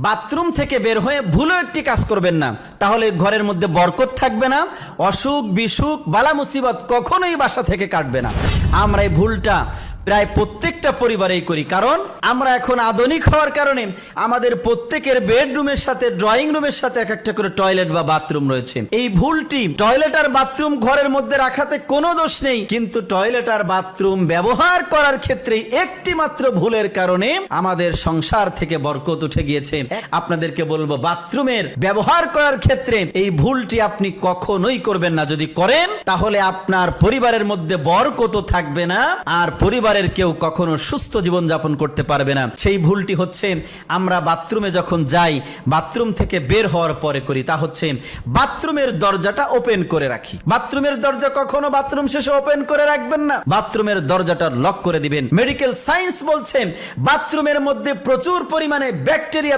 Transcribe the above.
Bathroom থেকে বের হয়ে ভুলেও একটি কাজ করবেন না, তাহলে ঘরের মধ্যে বরকত থাকবে না, অসুখ বিসুখ বালা মুসিবত কখনোই বাসা থেকে কাটবে না। আমরা এই ভুলটা প্রায় প্রত্যেকটা পরিবারেই করি, কারণ আমরা এখন আধুনিক হওয়ার কারণে আমাদের প্রত্যেকের বেডরুমের সাথে ড্রয়িং রুমের সাথে এক একটা করে টয়লেট বা বাথরুম রয়েছে। এই ভুলটি, টয়লেট আর বাথরুম ঘরের মধ্যে রাখাতে কোনো দোষ নেই, কিন্তু টয়লেট আর বাথরুম ব্যবহার করার ক্ষেত্রে একটি মাত্র ভুলের কারণে আমাদের সংসার থেকে বরকত উঠে গিয়েছে। আপনাদেরকে বলবো, বাথরুমের ব্যবহার করার ক্ষেত্রে এই ভুলটি আপনি কখনোই করবেন না। যদি করেন তাহলে আপনার পরিবারের মধ্যে বরকত থাকবে না, আর পরিবারের কেউ কখনো সুস্থ জীবন যাপন করতে পারবে না। সেই ভুলটি হচ্ছে আমরা বাথরুমে যখন যাই, বাথরুম থেকে বের হওয়ার পরে করি, তা হচ্ছে বাথরুমের দরজাটা ওপেন করে রাখি। বাথরুমের দরজা কখনো বাথরুম শেষে ওপেন করে রাখবেন না, বাথরুমের দরজাটা লক করে দিবেন। মেডিকেল সায়েন্স বলছে বাথরুমের মধ্যে প্রচুর পরিমাণে ব্যাকটেরিয়া